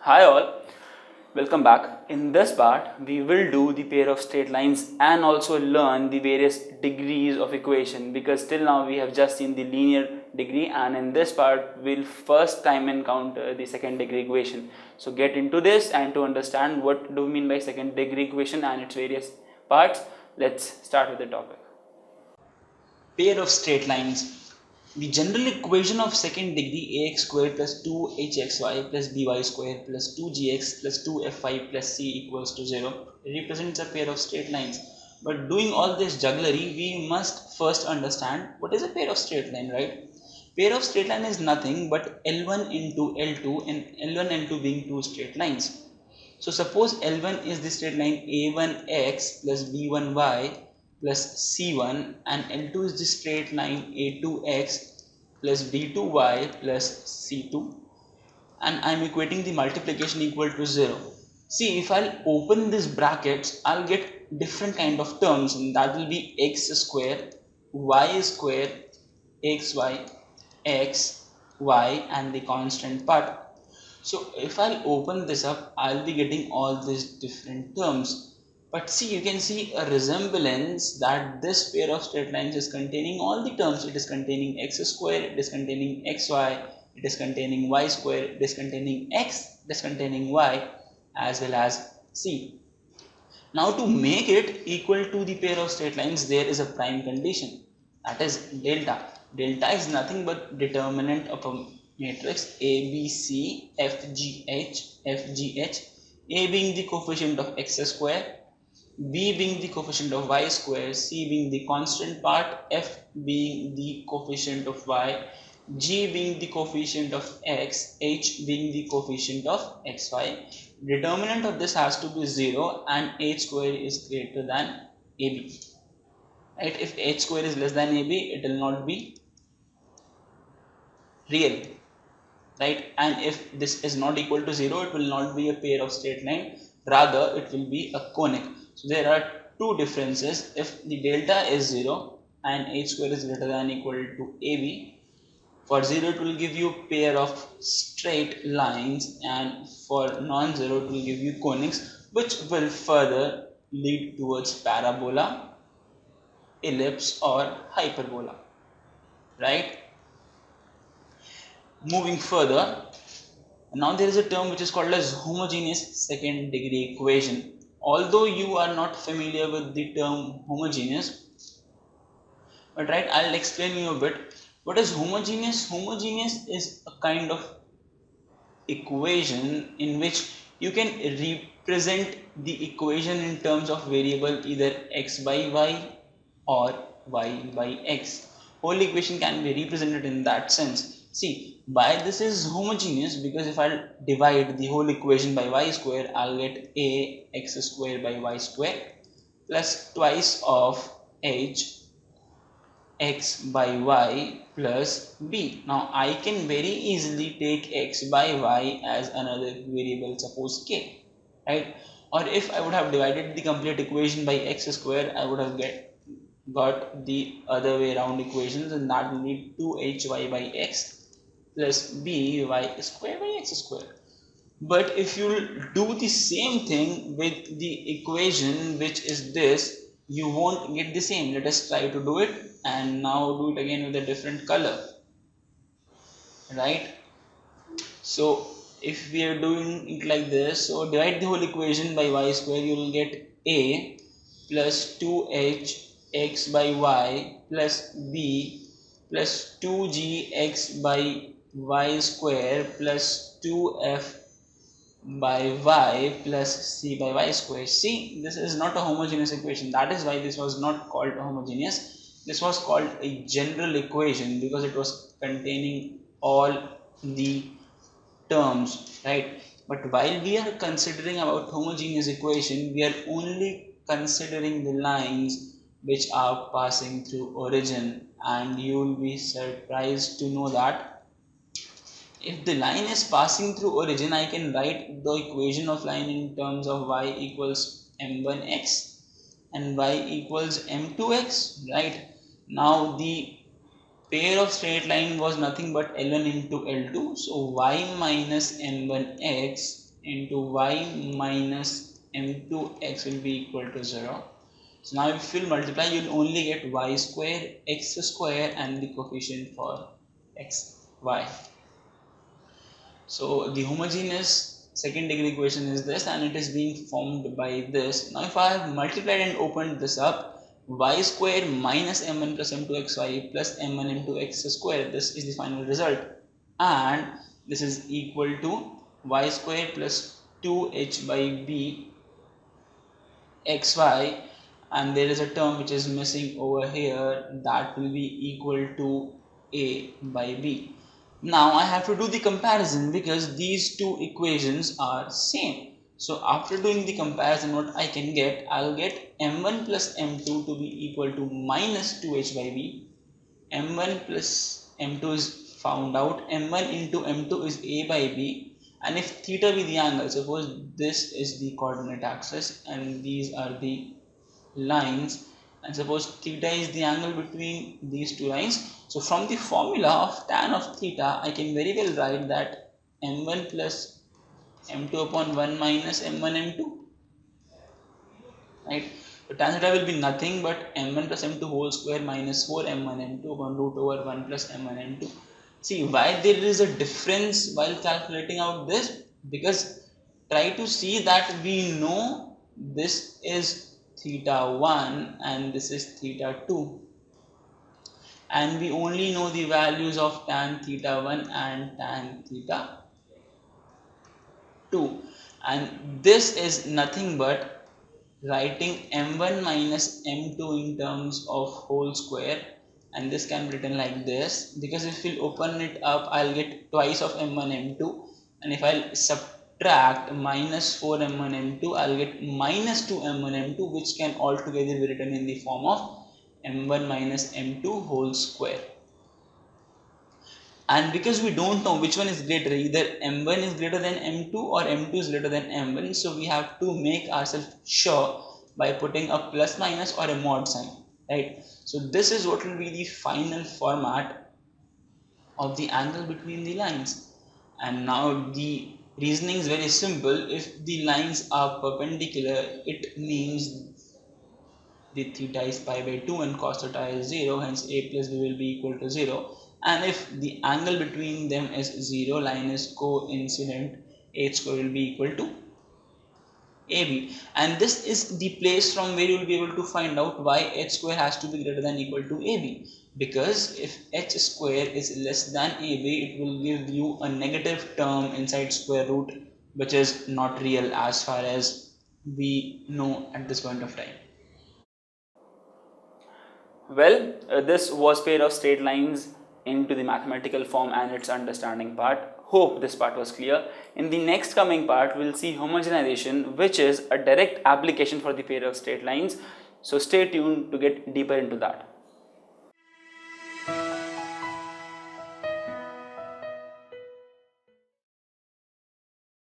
Hi all, welcome back. In this part, we will do the pair of straight lines and also learn the various degrees of equation, because till now we have just seen the linear degree, and in this part we'll first time encounter the second degree equation. So get into this, and to understand what do we mean by second degree equation and its various parts, let's start with the topic. Pair of straight lines. The general equation of second degree ax squared plus 2hxy plus by squared plus 2gx plus 2fy plus c equals to 0 represents a pair of straight lines. But doing all this jugglery, we must first understand what is a pair of straight line, right? Pair of straight line is nothing but L1 into L2 and L1 and L2 being two straight lines. So suppose L1 is the straight line A1x plus B1y plus C1, and L2 is the straight line A2x plus B2y plus C2, and I am equating the multiplication equal to 0. See, if I'll open these brackets, I'll get different kind of terms, and that will be x square, y square, xy, x, y, and the constant part. So if I'll open this up, I'll be getting all these different terms. But see, you can see a resemblance that this pair of straight lines is containing all the terms. It is containing x square, it is containing xy, it is containing y square, it is containing x, it is containing y, as well as c. Now to make it equal to the pair of straight lines, there is a prime condition, that is delta. Delta is nothing but determinant of a matrix A, B, C, F, G, H, A being the coefficient of x square, B being the coefficient of y square, C being the constant part, F being the coefficient of y, G being the coefficient of x, H being the coefficient of xy. Determinant of this has to be 0 and h square is greater than AB. Right? If h square is less than AB, it will not be real. Right? And if this is not equal to 0, it will not be a pair of straight line, rather it will be a conic. So there are two differences. If the delta is 0 and h square is greater than or equal to AB, for 0 it will give you a pair of straight lines, and for non-zero it will give you conics, which will further lead towards parabola, ellipse, or hyperbola. Right? Moving further, now there is a term which is called as homogeneous second degree equation. Although you are not familiar with the term homogeneous, but right, I'll explain you a bit. What is homogeneous? Homogeneous is a kind of equation in which you can represent the equation in terms of variable either x by y or y by x. Whole equation can be represented in that sense. See, why this is homogeneous? Because if I divide the whole equation by y square, I'll get a x square by y square plus twice of h x by y plus b. Now I can very easily take x by y as another variable, suppose k, right? Or if I would have divided the complete equation by x square, I would have got the other way around equations, and that will be 2hy by x plus by square by x square. But if you do the same thing with the equation which is this, you won't get the same. Let us try to do it, and now do it again with a different color. Right? So if we are doing it like this, so divide the whole equation by y square, you will get a plus 2h x by y plus b plus 2g by y square plus 2f by y plus c by y square. See, this is not a homogeneous equation. That is why this was not called homogeneous. This was called a general equation because it was containing all the terms, right? But while we are considering about homogeneous equation, we are only considering the lines which are passing through origin, and you will be surprised to know that if the line is passing through origin, I can write the equation of line in terms of y equals m1x and y equals m2x, right? Now the pair of straight line was nothing but L1 into L2, so y minus m1x into y minus m2x will be equal to 0. So now if you will multiply, you will only get y square x square and the coefficient for x, y. So the homogeneous second degree equation is this, and it is being formed by this. Now if I have multiplied and opened this up, y square minus m1 plus m2xy plus m1 m2x square, this is the final result, and this is equal to y square plus 2h by b xy, and there is a term which is missing over here, that will be equal to a by b. Now I have to do the comparison because these two equations are same. So after doing the comparison, what I can get, I'll get m1 plus m2 to be equal to minus 2h by b. m1 plus m2 is found out, m1 into m2 is a by b, and if theta be the angle, suppose this is the coordinate axis and these are the lines, and suppose theta is the angle between these two lines. So from the formula of tan of theta, I can very well write that m1 plus m2 upon 1 minus m1 m2, right? So tan theta will be nothing but m1 plus m2 whole square minus 4 m1 m2 upon root over 1 plus m1 m2. See why there is a difference while calculating out this, because try to see that we know this is theta 1 and this is theta 2, and we only know the values of tan theta 1 and tan theta 2, and this is nothing but writing m1 minus m2 in terms of whole square, and this can be written like this, because if we'll open it up, I'll get twice of m1 m2, and if I'll subtract minus 4 m1 m2, I'll get minus 2 m1 m2, which can altogether be written in the form of m1 minus m2 whole square. And because we don't know which one is greater, either m1 is greater than m2 or m2 is greater than m1, so we have to make ourselves sure by putting a plus minus or a mod sign, right? So this is what will be the final format of the angle between the lines. And now the reasoning is very simple. If the lines are perpendicular, it means the theta is pi by 2 and cos theta is 0, hence a plus b will be equal to 0. And if the angle between them is 0, line is coincident, h square will be equal to AB, and this is the place from where you will be able to find out why h square has to be greater than equal to AB, because if h square is less than AB, it will give you a negative term inside square root, which is not real as far as we know at this point of time. Well, this was pair of straight lines into the mathematical form and its understanding part. Hope this part was clear. In the next coming part, we'll see homogenization, which is a direct application for the pair of straight lines. So stay tuned to get deeper into that.